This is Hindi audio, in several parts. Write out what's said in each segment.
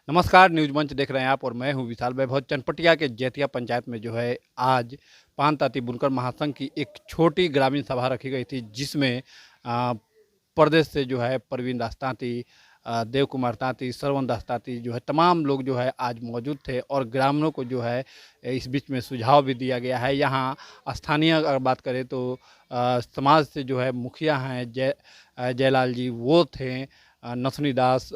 नमस्कार, न्यूज़ मंच देख रहे हैं आप और मैं हूं विशाल वैभव। चनपटिया के जैतिया पंचायत में जो है आज पान तांती बुनकर महासंघ की एक छोटी ग्रामीण सभा रखी गई थी, जिसमें आ, प्रदेश से जो है प्रवीण दास तांती, देव कुमार तांती, श्रवण दास तांती जो है तमाम लोग जो है आज मौजूद थे और ग्रामीणों को जो है इस बीच में सुझाव भी दिया गया है। यहाँ स्थानीय अगर बात करें तो समाज से जो है मुखिया हैं जयलाल जी वो थे, नथुनी दास,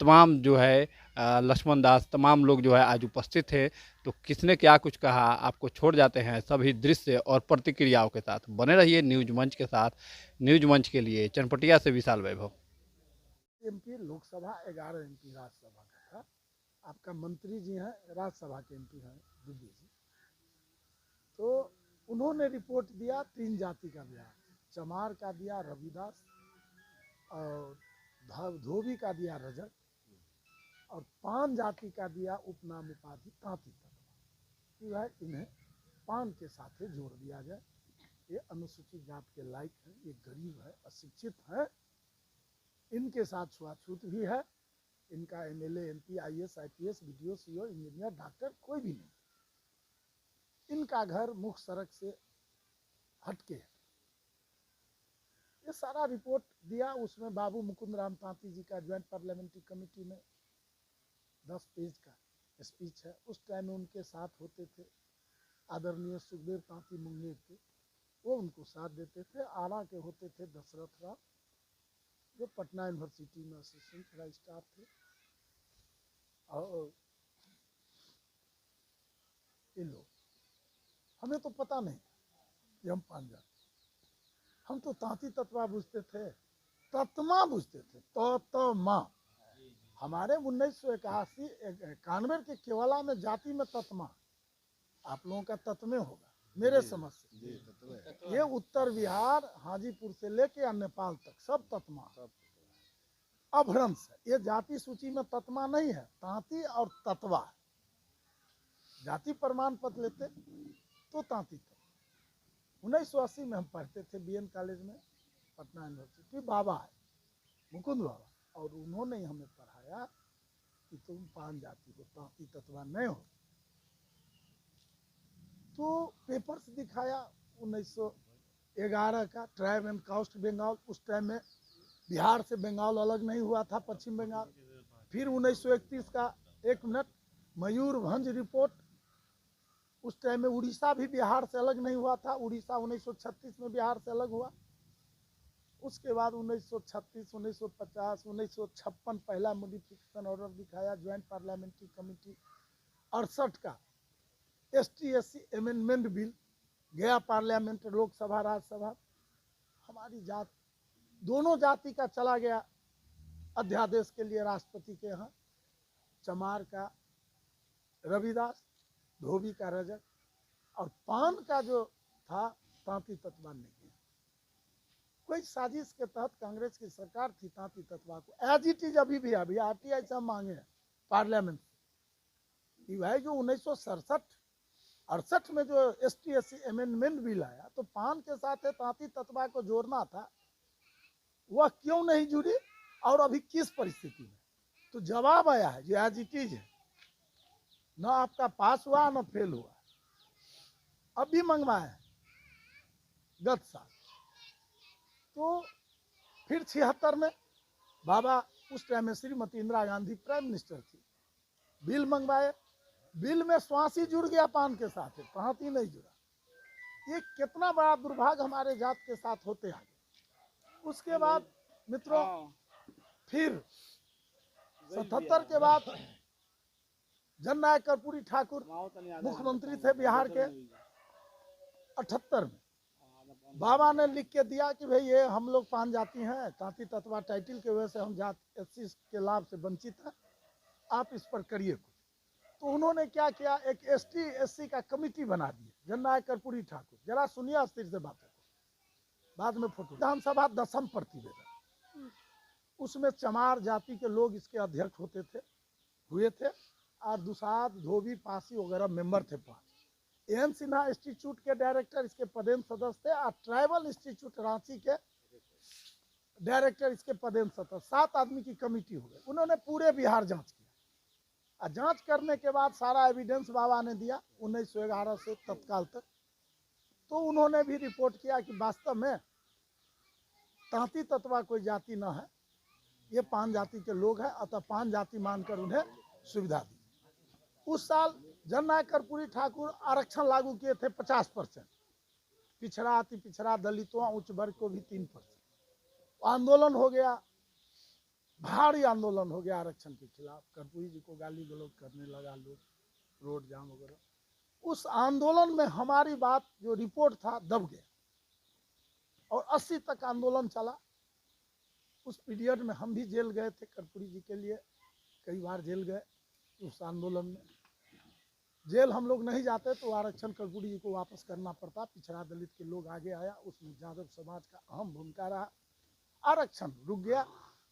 तमाम जो है लक्ष्मण दास, तमाम लोग जो है आज उपस्थित थे। तो किसने क्या कुछ कहा आपको छोड़ जाते हैं सभी दृश्य और प्रतिक्रियाओं के साथ। बने रहिए न्यूज मंच के साथ। न्यूज मंच के लिए चनपटिया से विशाल वैभव। एमपी लोकसभा 11 एमपी राज्यसभा का है। आपका मंत्री जी हैं राज्यसभा के एमपी हैं दिल्ली जी। तो उन्होंने रिपोर्ट दिया 3 जाति का दिया, चमार का दिया रविदास और धोबी का दिया रजक और 5 जाति का दिया उपनाम उपाधि तांती तत्व। जो है इन्हें पान के साथ जोड़ दिया जाए। ये अनुसूचित जात के लायक है, ये गरीब है, अशिक्षित है, इनके साथ छुआछूत भी है। इनका MLA, MP, IAS, IPS, BDO, CO, engineer, doctor कोई भी नहीं। इनका घर मुख्य सड़क से हटके है। ये सारा रिपोर्ट दिया। उसमें बाबू मुकुंद राम तांती जी का ज्वाइंट पार्लियामेंट्री कमेटी में 10 पेज का स्पीच है। उस टाइम में उनके साथ होते थे आदरणीय सुखदेव तांती मुंगेर के, वो उनको साथ देते थे। आरा के होते थे दशरथ राव, जो पटना यूनिवर्सिटी में असिस्टेंट रजिस्ट्रार थे। और ये लोग, हमें तो पता नहीं कि हम पान जाते, हम तो तांती तत्वा बुझते थे, तत्मा बुझते थे, तत्मा। हमारे 1981-91 के केवला में जाति में तत्मा, आप लोगों का तत्मे होगा मेरे समझ से। ये उत्तर बिहार हाजीपुर से लेके नेपाल तक सब तत्मा अभ्रंश है। ये जाति सूची में तत्मा नहीं है, तांती और तत्वा। जाति प्रमाण पत्र लेते तो तांती तत्वा। 1980 में हम पढ़ते थे बीएन कॉलेज में, पटना यूनिवर्सिटी। बाबा है मुकुंद बाबा, और उन्होंने हमें पढ़ाया कि तुम पान जाति हो, तांती तत्वा नहीं हो। तो पेपर्स दिखाया 1911 का ट्राइब एंड कास्ट बंगाल। उस टाइम में बिहार से बंगाल अलग नहीं हुआ था, पश्चिम बंगाल। फिर 1931 का, एक मिनट, मयूरभंज रिपोर्ट। उस टाइम में उड़ीसा भी बिहार से अलग नहीं हुआ था। उड़ीसा 1936 में बिहार से अलग हुआ। उसके बाद 1936, 1950, 1956 पहला मॉडिफिकेशन ऑर्डर दिखाया ज्वाइंट पार्लियामेंट्री कमेटी। 68 का ST/SC अमेंडमेंट बिल गया पार्लियामेंट, लोकसभा राज्यसभा। हमारी जात, दोनों जाति का चला गया अध्यादेश के लिए राष्ट्रपति के यहाँ। चमार का रविदास, धोबी का रजक, और पान का जो था तांती तत्वा ने किया। कोई साजिश के तहत कांग्रेस की सरकार थी तांती तत्वा को एज इट इज अभी भी आरटीआई से मांगे हैं पार्लियामेंट की भाई। जो 1967-68 में जो ST/SC अमेंडमेंट बिल आया, तो पान के साथ तांती तत्वा को जोड़ना था, वह क्यों नहीं जुड़ी और अभी किस परिस्थिति में? तो जवाब आया है जो एज इट इज है, न आपका पास हुआ न फेल हुआ। अभी मंगवाए हैं गत साल। तो फिर 76 में बाबा, उस टाइम में श्रीमती इंदिरा गांधी प्राइम मिनिस्टर थी, बिल मंगवाए। बिल में स्वासी जुड़ गया पान के साथ, तांती नहीं जुड़ा। ये कितना बड़ा दुर्भाग्य हमारे जात के साथ होते आगे। उसके बाद मित्रों, फिर 77 के बाद जननायक कर्पूरी ठाकुर मुख्यमंत्री थे बिहार के। 78 में बाबा ने लिख के दिया कि भाई ये हम लोग पान जाति हैं, तांती तत्वा टाइटल के वजह से हम जात SC के लाभ से वंचित हैं, आप इस पर करिए कुछ। तो उन्होंने क्या किया, एक ST/SC का कमिटी बना दी, जननायक कर्पूरी ठाकुर। जरा सुनिए अस्थिर से बातों को, बाद में फोटो। विधानसभा 10वीं प्रतिवेदन, उसमें चमार जाति के लोग इसके अध्यक्ष होते थे, हुए थे, और दुसाध, धोबी, पासी वगैरह मेंबर थे 5। एन सिन्हा इंस्टीट्यूट के डायरेक्टर इसके पदेन सदस्य थे, और ट्राइबल इंस्टीट्यूट रांची के डायरेक्टर इसके पदेन सदस्य। 7 आदमी की कमेटी हो गई। उन्होंने पूरे बिहार जांच किया। और जांच करने के बाद सारा एविडेंस बाबा ने दिया 1911 से तत्काल तक। तो उन्होंने भी रिपोर्ट किया कि वास्तव में तांती तत्वा कोई जाति न है, ये 5 जाति के लोग हैं, अतः 5 जाति मानकर उन्हें सुविधा दी। उस साल जननायक कर्पूरी ठाकुर आरक्षण लागू किए थे 50%, पिछड़ा अति पिछड़ा दलितों उच्च वर्ग को भी 3%। आंदोलन हो गया, भारी आंदोलन हो गया आरक्षण के खिलाफ, कर्पूरी जी को गाली गलौज करने लगा लोग, रोड जाम वगैरह। उस आंदोलन में हमारी बात जो रिपोर्ट था दब गया और 80 तक आंदोलन चला। उस पीरियड में हम भी जेल गए थे कर्पूरी जी के लिए, कई बार जेल गए उस आंदोलन में। जेल हम लोग नहीं जाते तो आरक्षण कर्पूरी जी को वापस करना पड़ता, पिछड़ा दलित के लोग आगे आया, उसमें यादव समाज का अहम भूमिका रहा, आरक्षण रुक गया,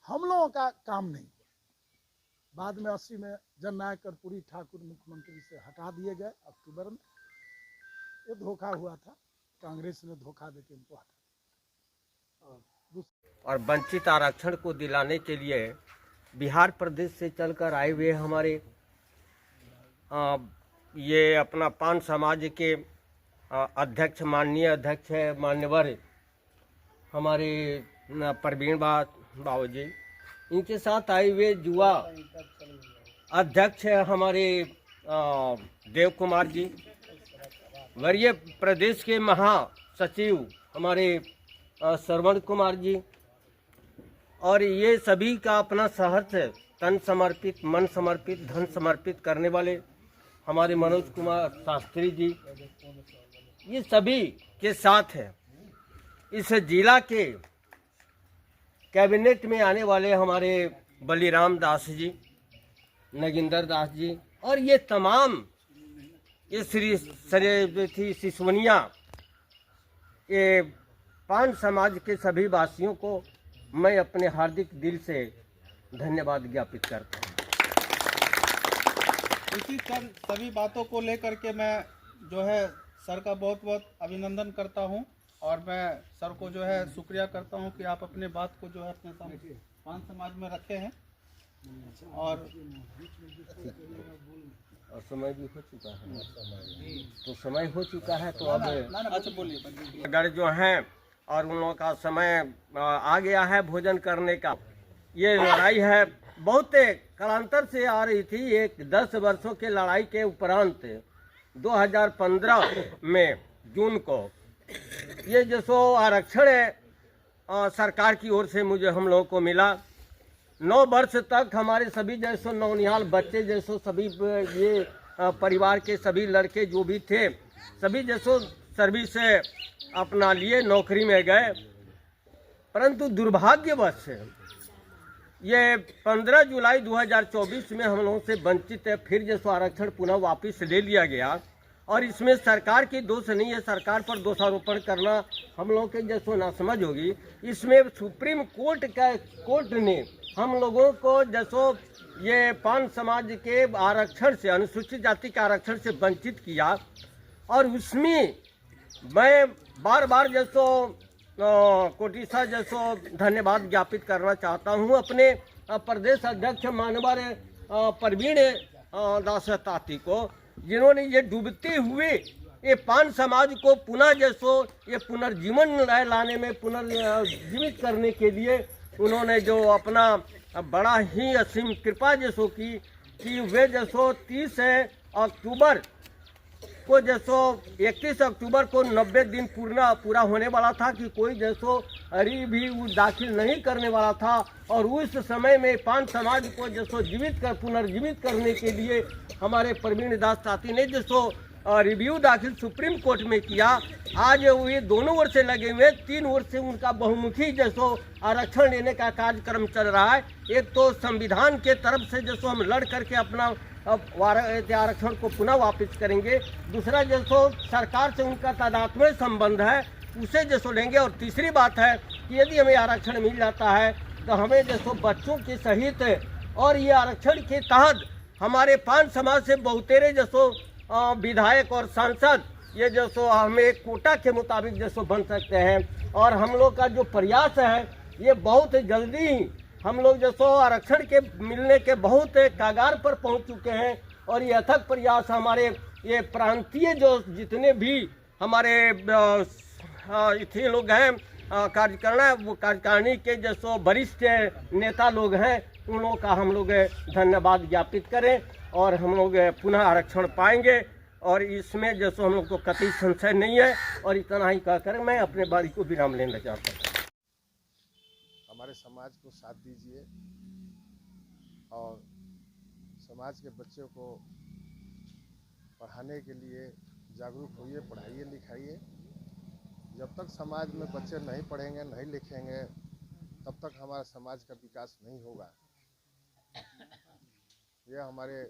हम लोगों का काम नहीं हुआ। बाद में 80 में जननायक कर्पूरी ठाकुर मुख्यमंत्री से हटा दिए गए अक्टूबर में। ये धोखा हुआ था, कांग्रेस ने धोखा देके इनको हटा। और वंचित आरक्षण को दिलाने के लिए बिहार प्रदेश से चलकर आए हुए हमारे ये अपना 5 समाज के अध्यक्ष, माननीय अध्यक्ष है मान्यवर हमारे प्रवीण बाबू जी, इनके साथ आए हुए युवा अध्यक्ष है हमारे देव कुमार जी, वरीय प्रदेश के महासचिव हमारे श्रवण कुमार जी, और ये सभी का अपना शहर से तन समर्पित, मन समर्पित, धन समर्पित करने वाले हमारे मनोज कुमार शास्त्री जी, ये सभी के साथ है इस जिला के कैबिनेट में आने वाले हमारे बलिराम दास जी, नगिंदर दास जी, और ये तमाम ये श्री सिसवनिया ये 5 समाज के सभी वासियों को मैं अपने हार्दिक दिल से धन्यवाद ज्ञापित करता हूँ। इसी सभी बातों को लेकर के मैं जो है सर का बहुत बहुत अभिनंदन करता हूँ, और मैं सर को जो है शुक्रिया करता हूँ कि आप अपने बात को जो है अपने 5 समाज में रखे हैं। और समय भी हो चुका है, तो समय हो चुका है, तो अब अच्छा बोलिए। अगर जो हैं और उन लोगों का समय आ गया है भोजन करने का। ये लड़ाई है बहुत कालांतर से आ रही थी, एक 10 वर्षों के लड़ाई के उपरांत 2015 में जून को ये जो आरक्षण है सरकार की ओर से मुझे हम लोगों को मिला। 9 वर्ष तक हमारे सभी जैसो नौनिहाल बच्चे जैसो सभी ये परिवार के सभी लड़के जो भी थे सभी जैसो सर्विस से अपना लिए नौकरी में गए, परंतु दुर्भाग्यवश ये 15 जुलाई 2024 में हम लोगों से वंचित है, फिर जैसो आरक्षण पुनः वापस ले लिया गया। और इसमें सरकार की दोष नहीं है, सरकार पर दोषारोपण करना हम लोगों के जैसो नासमझ होगी। इसमें सुप्रीम कोर्ट ने हम लोगों को जैसो ये 5 समाज के आरक्षण से, अनुसूचित जाति के आरक्षण से वंचित किया, और उसमें मैं बार बार जैसो कोटिसा जैसो धन्यवाद ज्ञापित करना चाहता हूँ अपने प्रदेश अध्यक्ष मानवर प्रवीण दास ताती को, जिन्होंने ये डूबते हुए ये 5 समाज को पुनः जैसो ये पुनर्जीवन लाने में, पुनर्जीवित करने के लिए उन्होंने जो अपना बड़ा ही असीम कृपा जैसो की कि वे जैसो 30 अक्टूबर को जैसो 31 अक्टूबर को 90 दिन पूरा होने वाला था कि कोई जैसो अरी भी दाखिल नहीं करने वाला था, और उस समय में 5 समाज को जैसो पुनर्जीवित करने के लिए हमारे प्रवीण दास ताती ने जैसो रिव्यू दाखिल सुप्रीम कोर्ट में किया। आज ये दोनों ओर से लगे हुए 3 ओर से उनका बहुमुखी जैसो आरक्षण लेने का कार्यक्रम चल रहा है। एक तो संविधान के तरफ से जैसो हम लड़ करके अपना आरक्षण को पुनः वापस करेंगे, दूसरा जैसो सरकार से उनका तादात्म्य संबंध है उसे जैसो लेंगे, और तीसरी बात है कि यदि हमें आरक्षण मिल जाता है तो हमें जैसो बच्चों के सहित और ये आरक्षण के तहत हमारे 5 समाज से बहुतेरे जैसो विधायक और सांसद ये जैसो हमें कोटा के मुताबिक जैसो बन सकते हैं। और हम लोग का जो प्रयास है ये बहुत जल्दी हम लोग जो सो आरक्षण के मिलने के बहुत कागार पर पहुंच चुके हैं और ये अथक प्रयास हमारे ये प्रांतीय जो जितने भी हमारे इतने लोग हैं कार्यकारिणी के जो सो वरिष्ठ नेता लोग हैं उन लोगों का हम लोग धन्यवाद ज्ञापित करें और हम लोग पुनः आरक्षण पाएंगे और इसमें जो सो हम लोग को कतई संशय नहीं है। और इतना ही कहकर मैं अपने बारी को विराम लेना चाहता हूँ। हमारे समाज को साथ दीजिए और समाज के बच्चों को पढ़ाने के लिए जागरूक होइए, पढ़ाइए लिखाइए। जब तक समाज में बच्चे नहीं पढ़ेंगे नहीं लिखेंगे तब तक हमारा समाज का विकास नहीं होगा। यह हमारे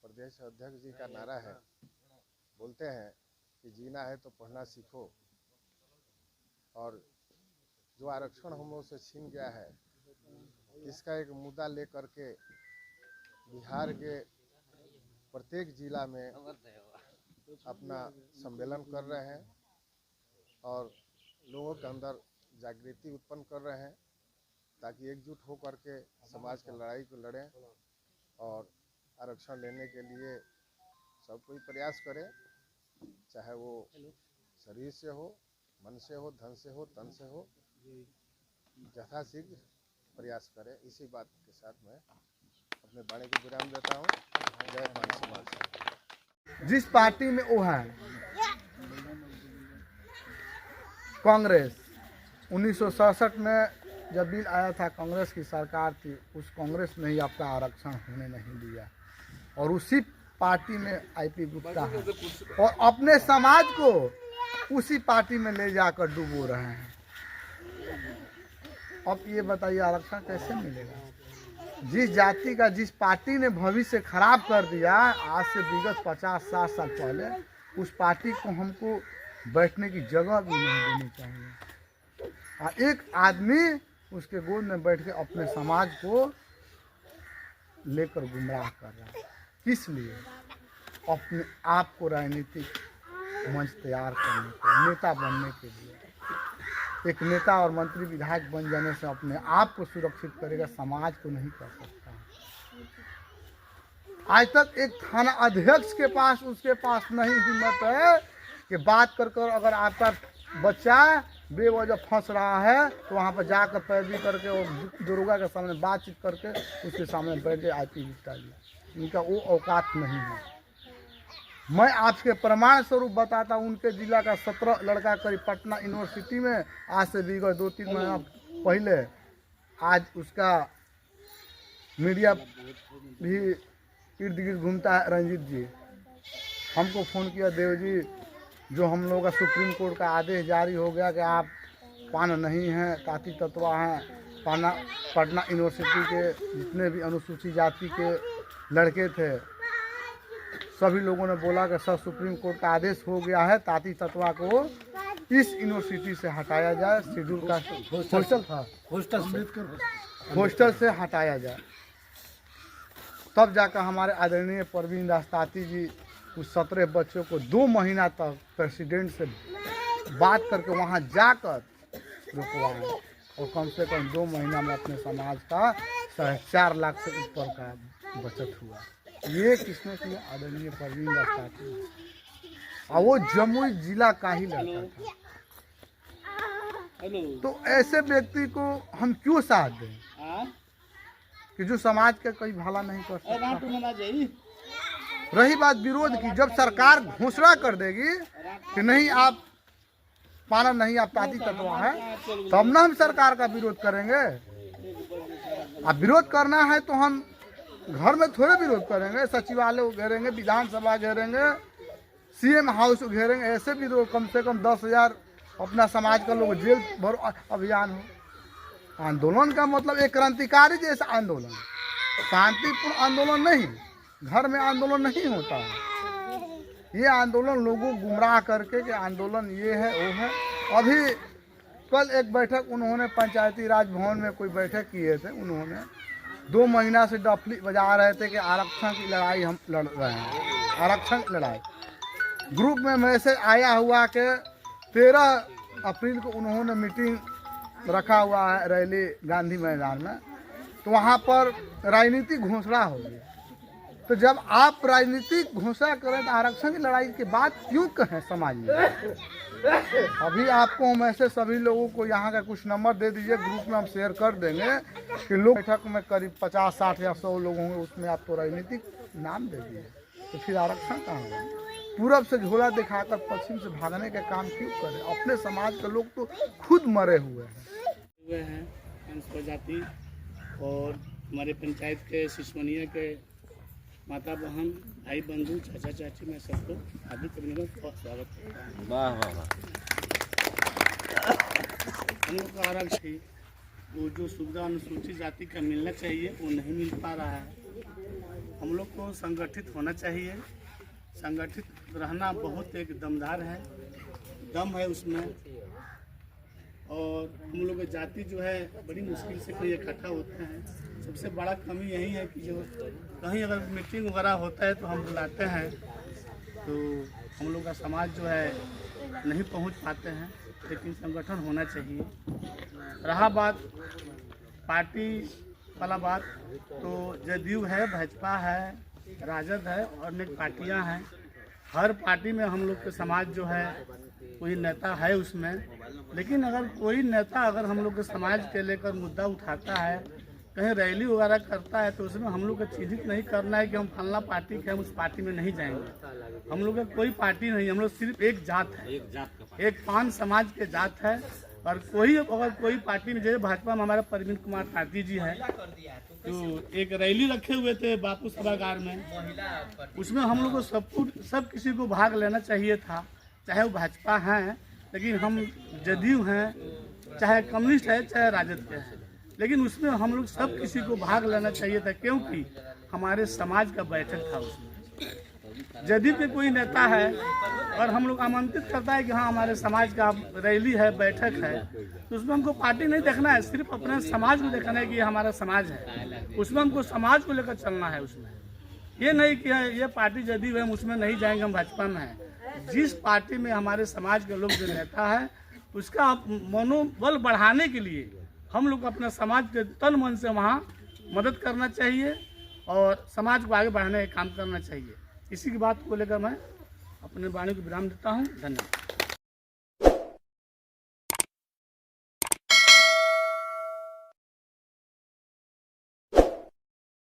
प्रदेश अध्यक्ष जी का नारा है। बोलते हैं कि जीना है तो पढ़ना सीखो। और जो आरक्षण हम लोग से छीन गया है इसका एक मुद्दा लेकर के बिहार के प्रत्येक जिला में अपना सम्मेलन कर रहे हैं और लोगों के अंदर जागृति उत्पन्न कर रहे हैं ताकि एकजुट होकर के समाज की लड़ाई को लड़ें और आरक्षण लेने के लिए सब कोई प्रयास करे, चाहे वो शरीर से हो, मन से हो, धन से हो, तन से हो, यथाशीघ्र प्रयास करें। इसी बात के साथ मैं अपने वाणी को विराम देता हूँ। जय मान समाज। जिस पार्टी में वो है कांग्रेस, 1967 में जब बिल आया था, कांग्रेस की सरकार थी, उस कांग्रेस ने ही आपका आरक्षण होने नहीं दिया और उसी पार्टी में आईपी गुप्ता है और अपने समाज को उसी पार्टी में ले जाकर डुबो रहे हैं। अब ये बताइए आरक्षण कैसे मिलेगा? जिस जाति का जिस पार्टी ने भविष्य खराब कर दिया आज से विगत 50-60 साल पहले, उस पार्टी को हमको बैठने की जगह भी नहीं देनी चाहिए। एक आदमी उसके गोद में बैठ के अपने समाज को लेकर गुमराह कर रहा है। किस लिए? अपने आप को राजनीतिक मंच तैयार करने को, नेता बनने के लिए। एक नेता और मंत्री विधायक बन जाने से अपने आप को सुरक्षित करेगा, समाज को नहीं कर सकता। आज तक एक थाना अध्यक्ष के पास उसके पास नहीं हिम्मत है कि बात कर अगर आपका बच्चा बेवजह फंस रहा है तो वहाँ पर जाकर पैरवी करके और दरोगा के सामने बातचीत करके उसके सामने बैठ के आईपी गुप्ता जी, इनका वो औकात नहीं है। मैं आपके प्रमाण स्वरूप बताता हूँ, उनके जिला का 17 लड़का करीब पटना यूनिवर्सिटी में आज से विगत 2-3 महीना पहले आज उसका मीडिया भी इर्द गिर्द घूमता है। रंजीत जी हमको फ़ोन किया, देव जी जो हम लोगों का सुप्रीम कोर्ट का आदेश जारी हो गया कि आप पान नहीं हैं, ताती तत्वा हैं, पटना यूनिवर्सिटी के जितने भी अनुसूचित जाति के लड़के थे सभी लोगों ने बोला कि सर सुप्रीम कोर्ट का आदेश हो गया है, ताती तत्वा को इस यूनिवर्सिटी से हटाया जाए, शेड्यूल का हॉस्टल था, हॉस्टल से हटाया जाए। तब जाकर हमारे आदरणीय परवीन दासताती जी उस 17 बच्चों को 2 महीना तक प्रेसिडेंट से बात करके वहाँ जाकर रुकवाए और कम से कम 2 महीना में अपने समाज का 4.5 लाख से ऊपर का बचत हुआ। ये किसने किया? आदरणीय परवीन दासताती। और वो जमुई जिला का ही लड़का था। तो ऐसे व्यक्ति को हम क्यों साथ दें कि जो समाज का कोई भला नहीं कर सकता। रही बात विरोध की, जब सरकार घोषणा कर देगी कि नहीं आप पाना नहीं, आप ताती तत्वा है, तब ना हम सरकार का विरोध करेंगे। अब विरोध करना है तो हम घर में थोड़े विरोध करेंगे, सचिवालय घेरेंगे, विधानसभा घेरेंगे, सीएम हाउस घेरेंगे। ऐसे विरोध कम से कम 10,000 अपना समाज का लोग जेल भरो अभियान हो। आंदोलन का मतलब एक क्रांतिकारी जैसा आंदोलन, शांतिपूर्ण आंदोलन नहीं, घर में आंदोलन नहीं होता है। ये आंदोलन लोगों को गुमराह करके कि आंदोलन ये है वो है। अभी कल एक बैठक उन्होंने पंचायती राज भवन में कोई बैठक किए थे, उन्होंने 2 महीना से डफली बजा रहे थे कि आरक्षण की लड़ाई हम लड़ रहे हैं, आरक्षण की लड़ाई। ग्रुप में मैसेज आया हुआ कि 13 अप्रैल को उन्होंने मीटिंग रखा हुआ है रैली गांधी मैदान में, तो वहाँ पर राजनीतिक घोषणा होगी। तो जब आप राजनीतिक घोषणा करें तो आरक्षण की लड़ाई के बाद क्यों कहें समाज में? अभी आपको हम ऐसे सभी लोगों को यहाँ का कुछ नंबर दे दीजिए, ग्रुप में हम शेयर कर देंगे कि लोग बैठक में करीब 50, 60 या 100 लोग होंगे, उसमें आप तो राजनीतिक नाम दे दिए, तो फिर आरक्षण कहाँ होगा? पूरब से झोला दिखाकर पश्चिम से भागने का काम क्यों करें? अपने समाज के लोग तो खुद मरे हुए हैं। प्रजाति और हमारे पंचायत के सिसवनिया के माता बहन, भाई बंधु, चाचा चाची, मैं सबको हार्दिक अभिनंदन और स्वागत करता हूँ। वाह वाह वाह। हम लोग का आरक्षण वो जो सुविधा अनुसूचित जाति का मिलना चाहिए वो नहीं मिल पा रहा है। हम लोग को संगठित होना चाहिए। संगठित रहना बहुत एक दमदार है, दम है उसमें। और हम लोग की जाति जो है बड़ी मुश्किल से कोई इकट्ठा होते हैं। सबसे बड़ा कमी यही है कि जो कहीं अगर मीटिंग वगैरह होता है तो हम बुलाते हैं तो हम लोग का समाज जो है नहीं पहुंच पाते हैं, लेकिन संगठन होना चाहिए। रहा बात पार्टी वाला बात, तो जदयू है, भाजपा है, राजद है और अनेक पार्टियां हैं। हर पार्टी में हम लोग के समाज जो है कोई नेता है उसमें, लेकिन अगर कोई नेता अगर हम लोग के समाज के लेकर मुद्दा उठाता है, कहीं रैली वगैरह करता है, तो उसमें हम लोग को चिन्हित नहीं करना है कि हम फलना पार्टी के, हम उस पार्टी में नहीं जाएंगे। हम लोग का कोई पार्टी नहीं, हम लोग सिर्फ एक जात है, एक पान समाज के जात है। और कोई अगर कोई पार्टी में, जैसे भाजपा में हमारे परवीन कुमार पार्टी जी हैं, तो एक रैली रखे हुए थे बापू सभागार में, उसमें हम लोग को सब किसी को भाग लेना चाहिए था, चाहे वो भाजपा हैं, लेकिन हम जदयू हैं, चाहे कम्युनिस्ट है, चाहे राजद के हैं, लेकिन उसमें हम लोग सब किसी को भाग लेना चाहिए था, क्योंकि हमारे समाज का बैठक था उसमें। जदयू के कोई नेता है और हम लोग आमंत्रित करता है कि हाँ हमारे समाज का रैली है, बैठक है, तो उसमें हमको पार्टी नहीं देखना है, सिर्फ अपने समाज को देखना है कि ये हमारा समाज है। उसमें हमको समाज को लेकर चलना है। उसमें ये नहीं कि ये पार्टी जदयू है, हम उसमें नहीं जाएंगे, हम भाजपा में हैं। जिस पार्टी में हमारे समाज के लोग जो नेता है, उसका मनोबल बढ़ाने के लिए हम लोग अपने समाज के तन मन से वहाँ मदद करना चाहिए और समाज को आगे बढ़ाने का काम करना चाहिए। इसी की बात को लेकर मैं अपने वाणी को विराम देता हूँ। धन्यवाद।